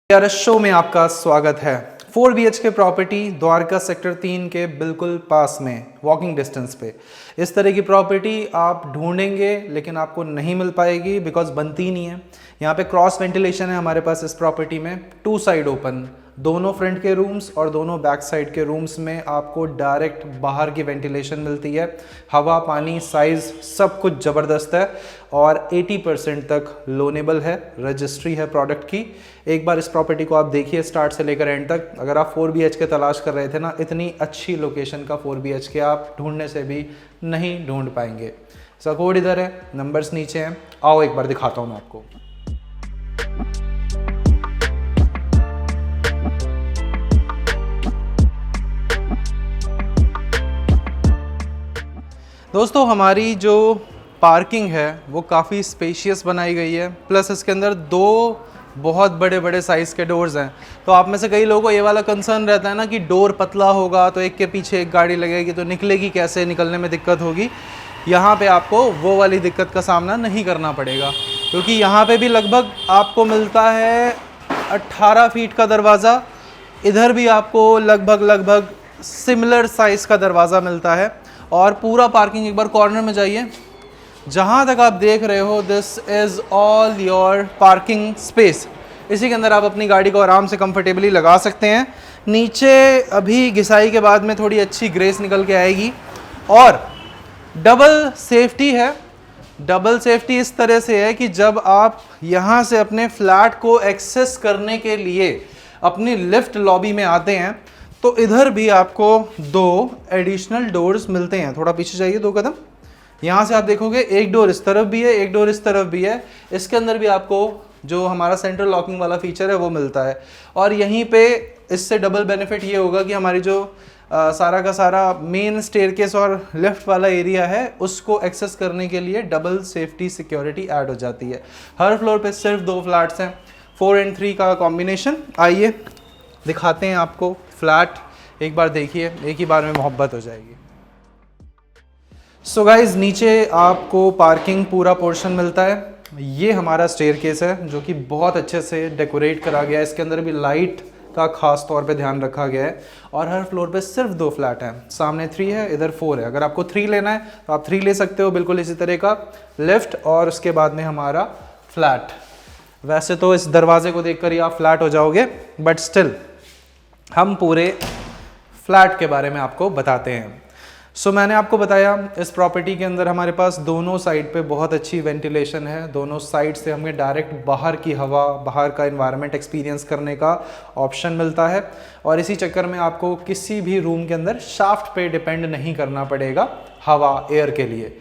यार शो में आपका स्वागत है। 4 BHK प्रॉपर्टी द्वारका सेक्टर 3 के बिल्कुल पास में वॉकिंग डिस्टेंस पे इस तरह की प्रॉपर्टी आप ढूंढेंगे लेकिन आपको नहीं मिल पाएगी बिकॉज बनती नहीं है। यहाँ पे क्रॉस वेंटिलेशन है हमारे पास इस प्रॉपर्टी में, 2 साइड ओपन, दोनों फ्रंट के रूम्स और दोनों बैक साइड के रूम्स में आपको डायरेक्ट बाहर की वेंटिलेशन मिलती है। हवा, पानी, साइज़ सब कुछ ज़बरदस्त है और 80% तक लोनेबल है, रजिस्ट्री है प्रोडक्ट की। एक बार इस प्रॉपर्टी को आप देखिए स्टार्ट से लेकर एंड तक। अगर आप 4 BHK तलाश कर रहे थे ना, इतनी अच्छी लोकेशन का 4 BHK आप ढूंढने से भी नहीं ढूंढ पाएंगे। इसका कोड इधर है, नंबर्स नीचे हैं, आओ एक बार दिखाता हूँ मैं आपको। दोस्तों हमारी जो पार्किंग है वो काफ़ी स्पेशियस बनाई गई है, प्लस इसके अंदर 2 बहुत बड़े बड़े साइज़ के डोर्स हैं। तो आप में से कई लोगों को ये वाला कंसर्न रहता है ना कि डोर पतला होगा तो एक के पीछे एक गाड़ी लगेगी तो निकलेगी कैसे, निकलने में दिक्कत होगी। यहाँ पे आपको वो वाली दिक्कत का सामना नहीं करना पड़ेगा क्योंकि यहाँ पे भी लगभग आपको मिलता है 18 फीट का दरवाज़ा। इधर भी आपको लगभग सिमिलर साइज़ का दरवाज़ा मिलता है और पूरा पार्किंग, एक बार कॉर्नर में जाइए, जहाँ तक आप देख रहे हो this is all your parking space. इसी के अंदर आप अपनी गाड़ी को आराम से कंफर्टेबली लगा सकते हैं। नीचे अभी घिसाई के बाद में थोड़ी अच्छी ग्रेस निकल के आएगी और डबल सेफ्टी है। डबल सेफ्टी इस तरह से है कि जब आप यहाँ से अपने फ्लैट को एक्सेस करने के लिए अपनी लिफ्ट लॉबी में आते हैं तो इधर भी आपको 2 एडिशनल डोर्स मिलते हैं। थोड़ा पीछे जाइए 2 कदम, यहाँ से आप देखोगे एक डोर इस तरफ भी है, एक डोर इस तरफ भी है। इसके अंदर भी आपको जो हमारा सेंट्रल लॉकिंग वाला फीचर है वो मिलता है और यहीं पे इससे डबल बेनिफिट ये होगा कि हमारी जो सारा का सारा मेन स्टेयरकेस और लिफ्ट वाला एरिया है उसको एक्सेस करने के लिए डबल सेफ्टी सिक्योरिटी ऐड हो जाती है। हर फ्लोर पे सिर्फ 2 फ्लैट्स हैं, 4 और 3 का कॉम्बिनेशन। आइए दिखाते हैं आपको फ्लैट, एक बार देखिए, एक ही बार में मोहब्बत हो जाएगी। सो गाइज, नीचे आपको पार्किंग पूरा पोर्शन मिलता है। ये हमारा स्टेयरकेस है जो कि बहुत अच्छे से डेकोरेट करा गया है। इसके अंदर भी लाइट का खास तौर पे ध्यान रखा गया है और हर फ्लोर पे सिर्फ 2 फ्लैट हैं। सामने 3 है, इधर 4 है। अगर आपको 3 लेना है तो आप 3 ले सकते हो, बिल्कुल इसी तरह का लिफ्ट और उसके बाद में हमारा फ्लैट। वैसे तो इस दरवाजे को देखकर ही आप फ्लैट हो जाओगे, बट स्टिल हम पूरे फ्लैट के बारे में आपको बताते हैं। सो मैंने आपको बताया इस प्रॉपर्टी के अंदर हमारे पास दोनों साइड पे बहुत अच्छी वेंटिलेशन है। दोनों साइड से हमें डायरेक्ट बाहर की हवा, बाहर का एनवायरनमेंट एक्सपीरियंस करने का ऑप्शन मिलता है और इसी चक्कर में आपको किसी भी रूम के अंदर शाफ्ट पे डिपेंड नहीं करना पड़ेगा हवा, एयर के लिए।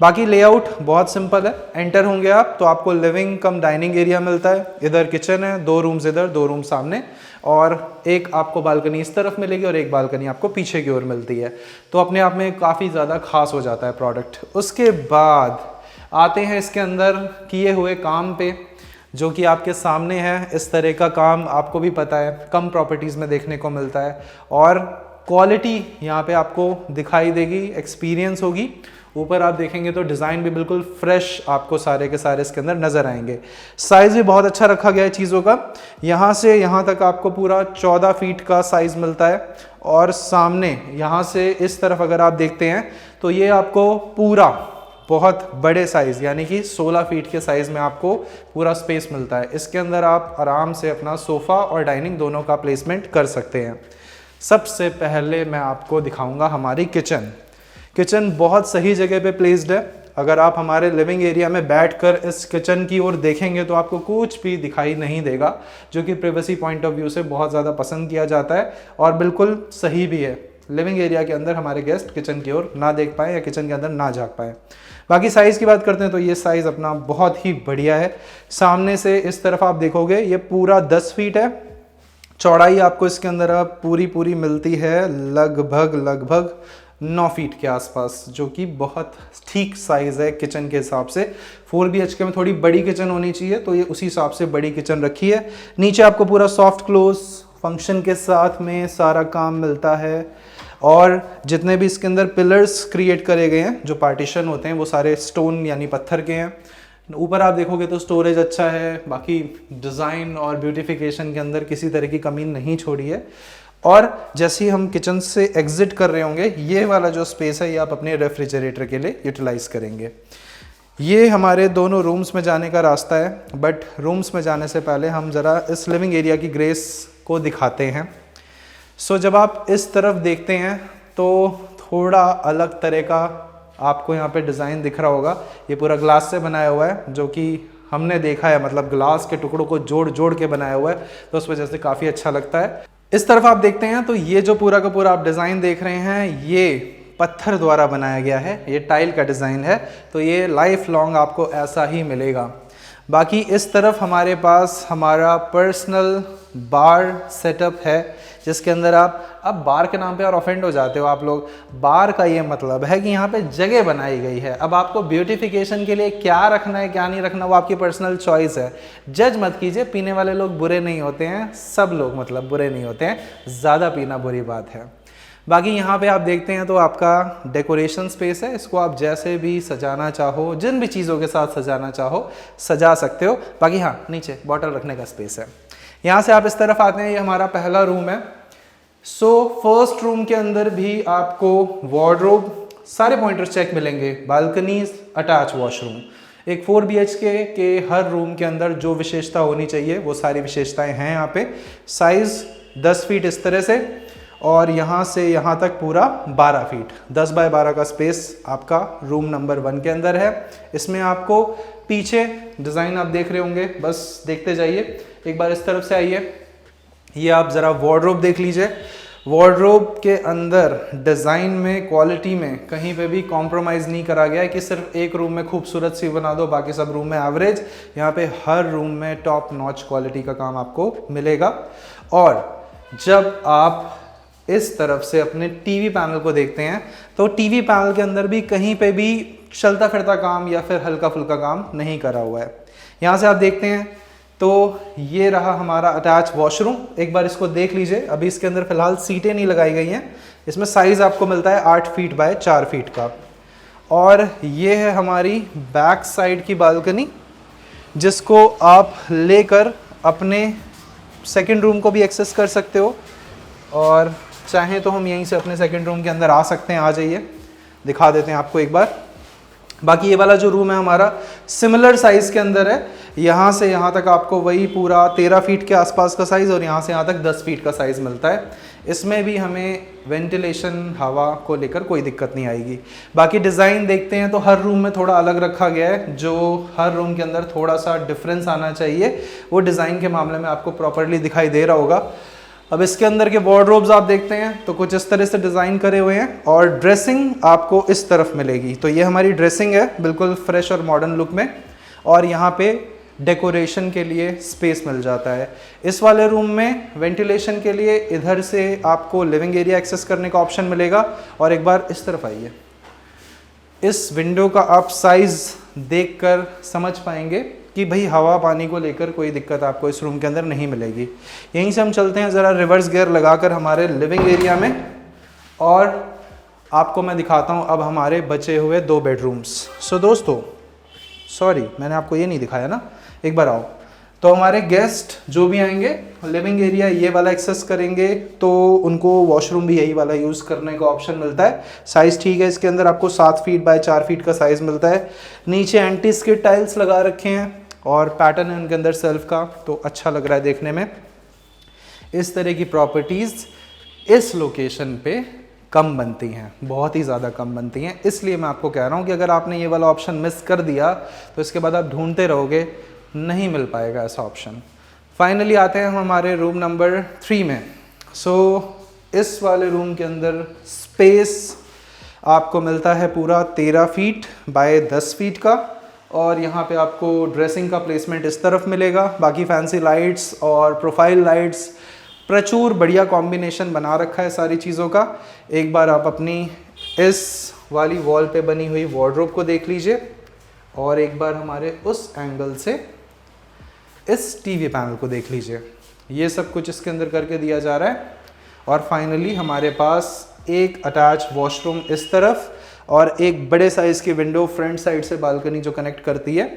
बाकी लेआउट बहुत सिंपल है। एंटर होंगे आप तो आपको लिविंग कम डाइनिंग एरिया मिलता है। इधर किचन है, 2 रूम्स इधर, 2 रूम सामने और एक आपको बालकनी इस तरफ मिलेगी और एक बालकनी आपको पीछे की ओर मिलती है। तो अपने आप में काफ़ी ज़्यादा खास हो जाता है प्रोडक्ट। उसके बाद आते हैं इसके अंदर किए हुए काम पे, जो कि आपके सामने है। इस तरह का काम आपको भी पता है कम प्रॉपर्टीज़ में देखने को मिलता है और क्वालिटी यहाँ पे आपको दिखाई देगी, एक्सपीरियंस होगी। ऊपर आप देखेंगे तो डिज़ाइन भी बिल्कुल फ्रेश आपको सारे के सारे इसके अंदर नज़र आएंगे। साइज़ भी बहुत अच्छा रखा गया है चीज़ों का। यहाँ से यहाँ तक आपको पूरा 14 फीट का साइज़ मिलता है और सामने यहाँ से इस तरफ अगर आप देखते हैं तो ये आपको पूरा बहुत बड़े साइज़ यानी कि 16 फीट के साइज़ में आपको पूरा स्पेस मिलता है। इसके अंदर आप आराम से अपना सोफ़ा और डाइनिंग दोनों का प्लेसमेंट कर सकते हैं। सबसे पहले मैं आपको दिखाऊँगा हमारी किचन। किचन बहुत सही जगह पे प्लेस्ड है। अगर आप हमारे लिविंग एरिया में बैठकर इस किचन की ओर देखेंगे तो आपको कुछ भी दिखाई नहीं देगा, जो कि प्राइवेसी पॉइंट ऑफ व्यू से बहुत ज़्यादा पसंद किया जाता है और बिल्कुल सही भी है। लिविंग एरिया के अंदर हमारे गेस्ट किचन की ओर ना देख पाए या किचन के अंदर ना झाँक पाए। बाकी साइज़ की बात करते हैं तो ये साइज़ अपना बहुत ही बढ़िया है। सामने से इस तरफ आप देखोगे ये पूरा 10 फीट है। चौड़ाई आपको इसके अंदर अब पूरी मिलती है लगभग 9 फीट के आसपास, जो कि बहुत ठीक साइज़ है किचन के हिसाब से। 4 BHK में थोड़ी बड़ी किचन होनी चाहिए तो ये उसी हिसाब से बड़ी किचन रखी है। नीचे आपको पूरा सॉफ्ट क्लोज फंक्शन के साथ में सारा काम मिलता है और जितने भी इसके अंदर पिलर्स क्रिएट करे गए हैं, जो पार्टीशन होते हैं, वो सारे स्टोन यानी पत्थर के हैं। ऊपर आप देखोगे तो स्टोरेज अच्छा है, बाकी डिज़ाइन और ब्यूटिफिकेशन के अंदर किसी तरह की कमी नहीं छोड़ी है। और जैसे ही हम किचन से एग्जिट कर रहे होंगे, ये वाला जो स्पेस है ये आप अपने रेफ्रिजरेटर के लिए यूटिलाइज करेंगे। ये हमारे दोनों रूम्स में जाने का रास्ता है, बट रूम्स में जाने से पहले हम ज़रा इस लिविंग एरिया की ग्रेस को दिखाते हैं। सो जब आप इस तरफ देखते हैं तो थोड़ा अलग तरह का आपको यहाँ पे डिज़ाइन दिख रहा होगा। ये पूरा ग्लास से बनाया हुआ है, जो कि हमने देखा है, मतलब ग्लास के टुकड़ों को जोड़ जोड़ के बनाया हुआ है, तो उस वजह से काफ़ी अच्छा लगता है। इस तरफ आप देखते हैं तो ये जो पूरा का पूरा आप डिज़ाइन देख रहे हैं, ये पत्थर द्वारा बनाया गया है, ये टाइल का डिज़ाइन है, तो ये लाइफ लॉन्ग आपको ऐसा ही मिलेगा। बाकी इस तरफ हमारे पास हमारा पर्सनल बार सेटअप है, जिसके अंदर अब बार के नाम पे और ऑफेंड हो जाते हो आप लोग। बार का ये मतलब है कि यहाँ पे जगह बनाई गई है। अब आपको ब्यूटिफिकेशन के लिए क्या रखना है क्या नहीं रखना वो आपकी पर्सनल चॉइस है, जज मत कीजिए। पीने वाले लोग बुरे नहीं होते हैं, सब लोग मतलब बुरे नहीं होते हैं, ज़्यादा पीना बुरी बात है। बाकी यहाँ पे आप देखते हैं तो आपका डेकोरेशन स्पेस है, इसको आप जैसे भी सजाना चाहो, जिन भी चीज़ों के साथ सजाना चाहो सजा सकते हो। बाकी हाँ, नीचे बॉटल रखने का स्पेस है। यहाँ से आप इस तरफ आते हैं, ये हमारा पहला रूम है। सो फर्स्ट रूम के अंदर भी आपको वार्डरोब, सारे पॉइंटर्स चेक मिलेंगे, बालकनीज, अटैच वॉशरूम। एक 4 BHK के हर रूम के अंदर जो विशेषता होनी चाहिए वो सारी विशेषताएं हैं यहाँ पे। साइज़ 10 फीट इस तरह से, और यहाँ से यहाँ तक पूरा 12 फीट, 10 बाय 12 का स्पेस आपका रूम नंबर 1 के अंदर है। इसमें आपको पीछे डिज़ाइन आप देख रहे होंगे, बस देखते जाइए। एक बार इस तरफ से आइए, ये आप ज़रा वार्डरोब देख लीजिए। वार्डरोब के अंदर डिज़ाइन में, क्वालिटी में कहीं पे भी कॉम्प्रोमाइज़ नहीं करा गया है कि सिर्फ एक रूम में खूबसूरत सी बना दो, बाकी सब रूम में एवरेज। यहाँ पे हर रूम में टॉप नॉच क्वालिटी का काम आपको मिलेगा। और जब आप इस तरफ से अपने टीवी पैनल को देखते हैं तो टीवी पैनल के अंदर भी कहीं पे भी चलता फिरता काम या फिर हल्का फुल्का काम नहीं करा हुआ है। यहाँ से आप देखते हैं तो ये रहा हमारा अटैच वॉशरूम। एक बार इसको देख लीजिए। अभी इसके अंदर फिलहाल सीटें नहीं लगाई गई हैं। इसमें साइज़ आपको मिलता है 8 फीट बाय 4 फीट का। और ये है हमारी बैक साइड की बालकनी, जिसको आप लेकर अपने सेकेंड रूम को भी एक्सेस कर सकते हो, और चाहें तो हम यहीं से अपने सेकंड रूम के अंदर आ सकते हैं। आ जाइए, दिखा देते हैं आपको एक बार। बाकी ये वाला जो रूम है हमारा सिमिलर साइज़ के अंदर है। यहाँ से यहाँ तक आपको वही पूरा 13 फीट के आसपास का साइज़, और यहाँ से यहाँ तक 10 फीट का साइज़ मिलता है। इसमें भी हमें वेंटिलेशन, हवा को लेकर कोई दिक्कत नहीं आएगी। बाकी डिज़ाइन देखते हैं तो हर रूम में थोड़ा अलग रखा गया है, जो हर रूम के अंदर थोड़ा सा डिफरेंस आना चाहिए, वो डिज़ाइन के मामले में आपको प्रॉपरली दिखाई दे रहा होगा। अब इसके अंदर के वार्डरोब्स आप देखते हैं तो कुछ इस तरह से डिज़ाइन करे हुए हैं, और ड्रेसिंग आपको इस तरफ मिलेगी। तो ये हमारी ड्रेसिंग है, बिल्कुल फ्रेश और मॉडर्न लुक में, और यहाँ पे डेकोरेशन के लिए स्पेस मिल जाता है। इस वाले रूम में वेंटिलेशन के लिए इधर से आपको लिविंग एरिया एक्सेस करने का ऑप्शन मिलेगा। और एक बार इस तरफ आइए, इस विंडो का आप साइज़ देखकर समझ पाएंगे कि भाई हवा पानी को लेकर कोई दिक्कत आपको इस रूम के अंदर नहीं मिलेगी। यहीं से हम चलते हैं ज़रा रिवर्स गियर लगाकर हमारे लिविंग एरिया में, और आपको मैं दिखाता हूँ अब हमारे बचे हुए 2 बेडरूम्स। सो दोस्तों, सॉरी मैंने आपको ये नहीं दिखाया ना, एक बार आओ। तो हमारे गेस्ट जो भी आएंगे लिविंग एरिया ये वाला एक्सेस करेंगे, तो उनको वॉशरूम भी यही वाला यूज़ करने का ऑप्शन मिलता है। साइज़ ठीक है, इसके अंदर आपको 7 फीट बाय 4 फीट का साइज़ मिलता है। नीचे एंटी स्किड टाइल्स लगा रखे हैं, और पैटर्न है उनके अंदर सेल्फ का, तो अच्छा लग रहा है देखने में। इस तरह की प्रॉपर्टीज़ इस लोकेशन पे कम बनती हैं, बहुत ही ज़्यादा कम बनती हैं। इसलिए मैं आपको कह रहा हूँ कि अगर आपने ये वाला ऑप्शन मिस कर दिया तो इसके बाद आप ढूंढते रहोगे, नहीं मिल पाएगा ऐसा ऑप्शन। फाइनली आते हैं हम हमारे रूम नंबर 3 में। सो इस वाले रूम के अंदर स्पेस आपको मिलता है पूरा 13 फीट बाय 10 फीट का, और यहाँ पे आपको ड्रेसिंग का प्लेसमेंट इस तरफ मिलेगा। बाकी फैंसी लाइट्स और प्रोफाइल लाइट्स, प्रचुर बढ़िया कॉम्बिनेशन बना रखा है सारी चीज़ों का। एक बार आप अपनी इस वाली वॉल पे बनी हुई वार्डरोब को देख लीजिए, और एक बार हमारे उस एंगल से इस टीवी पैनल को देख लीजिए। ये सब कुछ इसके अंदर करके दिया जा रहा है। और फाइनली हमारे पास एक अटैच वॉशरूम इस तरफ, और एक बड़े साइज़ की विंडो फ्रंट साइड से बालकनी जो कनेक्ट करती है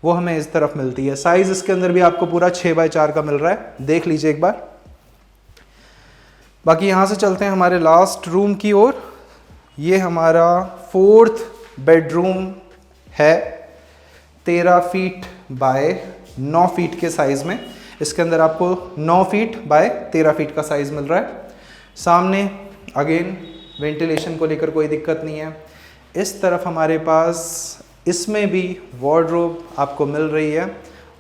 वो हमें इस तरफ मिलती है। साइज इसके अंदर भी आपको पूरा 6x4 का मिल रहा है, देख लीजिए एक बार। बाकी यहाँ से चलते हैं हमारे लास्ट रूम की ओर। ये हमारा 4th बेडरूम है, 13 फीट बाय 9 फीट के साइज़ में। इसके अंदर आपको 9 फीट बाय 13 फीट का साइज़ मिल रहा है। सामने अगेन वेंटिलेशन को लेकर कोई दिक्कत नहीं है। इस तरफ हमारे पास इसमें भी वार्डरोब आपको मिल रही है।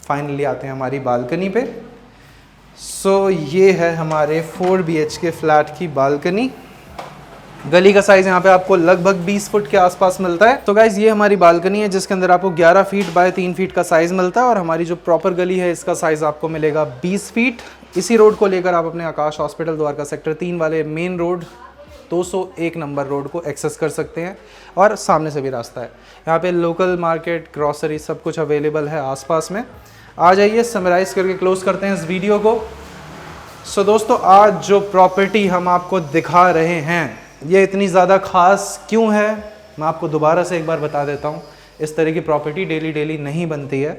फाइनली आते हैं हमारी बालकनी पे। सो ये है हमारे 4 BHK फ्लैट की बालकनी। गली का साइज़ यहाँ पे आपको लगभग 20 फुट के आसपास मिलता है। तो गाइज़ ये हमारी बालकनी है जिसके अंदर आपको 11 फीट बाय 3 फीट का साइज़ मिलता है, और हमारी जो प्रॉपर गली है इसका साइज़ आपको मिलेगा 20 फीट। इसी रोड को लेकर आप अपने आकाश हॉस्पिटल द्वारका सेक्टर 3 वाले मेन रोड 201 नंबर रोड को एक्सेस कर सकते हैं, और सामने से भी रास्ता है। यहाँ पे लोकल मार्केट, ग्रॉसरी सब कुछ अवेलेबल है आसपास में। आ जाइए, समराइज़ करके क्लोज करते हैं इस वीडियो को। सो दोस्तों, आज जो प्रॉपर्टी हम आपको दिखा रहे हैं ये इतनी ज़्यादा ख़ास क्यों है, मैं आपको दोबारा से एक बार बता देता हूँ। इस तरह की प्रॉपर्टी डेली डेली नहीं बनती है।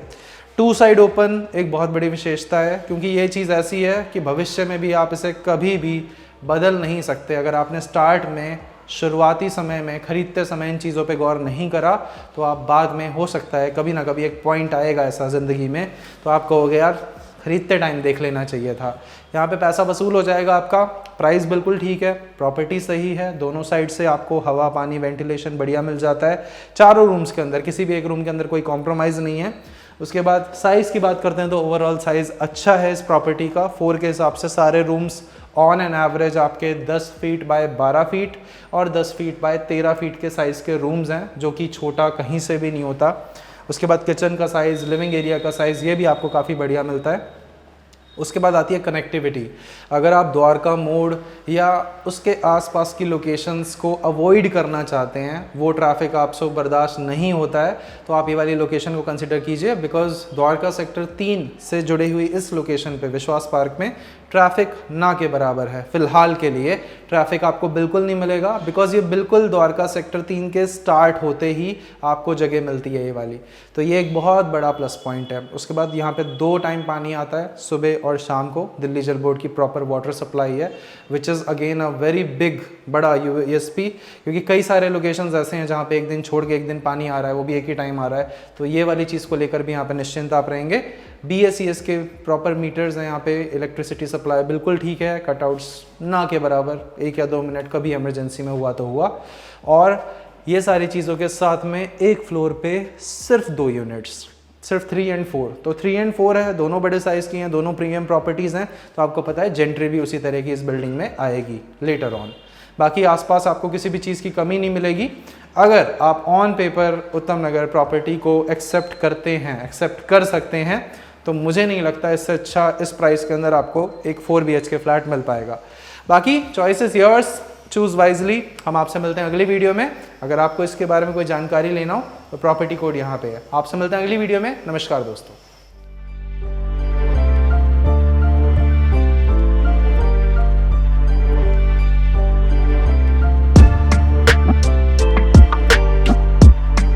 2 साइड ओपन एक बहुत बड़ी विशेषता है, क्योंकि ये चीज़ ऐसी है कि भविष्य में भी आप इसे कभी भी बदल नहीं सकते। अगर आपने स्टार्ट में, शुरुआती समय में, खरीदते समय इन चीज़ों पे गौर नहीं करा तो आप बाद में, हो सकता है कभी ना कभी एक पॉइंट आएगा ऐसा ज़िंदगी में, तो आप कहोगे यार खरीदते टाइम देख लेना चाहिए था। यहाँ पे पैसा वसूल हो जाएगा आपका। प्राइस बिल्कुल ठीक है, प्रॉपर्टी सही है, दोनों साइड से आपको हवा, पानी, वेंटिलेशन बढ़िया मिल जाता है। चारों रूम्स के अंदर, किसी भी एक रूम के अंदर कोई कॉम्प्रोमाइज़ नहीं है। उसके बाद साइज़ की बात करते हैं तो ओवरऑल साइज़ अच्छा है इस प्रॉपर्टी का। 4 के हिसाब से सारे रूम्स ऑन एन एवरेज आपके 10 फीट बाय 12 फीट और 10 फीट बाय 13 फीट के साइज़ के रूम्स हैं, जो कि छोटा कहीं से भी नहीं होता। उसके बाद किचन का साइज़, लिविंग एरिया का साइज़, ये भी आपको काफ़ी बढ़िया मिलता है। उसके बाद आती है कनेक्टिविटी। अगर आप द्वारका मोड़ या उसके आसपास की लोकेशंस को अवॉइड करना चाहते हैं, वो ट्रैफिक आपसे बर्दाश्त नहीं होता है, तो आप ये वाली लोकेशन को कंसिडर कीजिए। बिकॉज द्वारका सेक्टर 3 से जुड़ी हुई इस लोकेशन पे, विश्वास पार्क में, ट्रैफिक ना के बराबर है। फ़िलहाल के लिए ट्रैफिक आपको बिल्कुल नहीं मिलेगा, बिकॉज ये बिल्कुल द्वारका सेक्टर 3 के स्टार्ट होते ही आपको जगह मिलती है ये वाली। तो ये एक बहुत बड़ा प्लस पॉइंट है। उसके बाद यहाँ पे 2 टाइम पानी आता है, सुबह और शाम को। दिल्ली जल बोर्ड की प्रॉपर वाटर सप्लाई है, which is again a very big, बड़ा USP, क्योंकि कई सारे लोकेशंस ऐसे हैं जहाँ पे एक दिन छोड़ के एक दिन पानी आ रहा है, वो भी एक ही टाइम आ रहा है। तो ये वाली चीज़ को लेकर भी यहाँ पे निश्चिंत आप रहेंगे। BSES के प्रॉपर मीटर्स हैं यहाँ पे, इलेक्ट्रिसिटी सप्लाई बिल्कुल ठीक है, कटआउट्स ना के बराबर, 1 या 2 मिनट कभी इमरजेंसी में हुआ तो हुआ। और ये सारी चीज़ों के साथ में एक फ्लोर पे सिर्फ 2 यूनिट्स, सिर्फ 3 और 4। तो 3 और 4 है, दोनों बड़े साइज़ की हैं, दोनों प्रीमियम प्रॉपर्टीज़ हैं। तो आपको पता है जेंट्री भी उसी तरह की इस बिल्डिंग में आएगी लेटर ऑन। बाकी आसपास आपको किसी भी चीज़ की कमी नहीं मिलेगी। अगर आप ऑन पेपर उत्तम नगर प्रॉपर्टी को एक्सेप्ट करते हैं, एक्सेप्ट कर सकते हैं, तो मुझे नहीं लगता इससे अच्छा इस प्राइस के अंदर आपको एक 4 BHK फ्लैट मिल पाएगा। बाकी choice is yours, choose wisely. हम आपसे मिलते हैं अगली वीडियो में। अगर आपको इसके बारे में कोई जानकारी लेना हो तो प्रॉपर्टी कोड यहाँ पे है। आपसे मिलते हैं अगली वीडियो में। नमस्कार दोस्तों।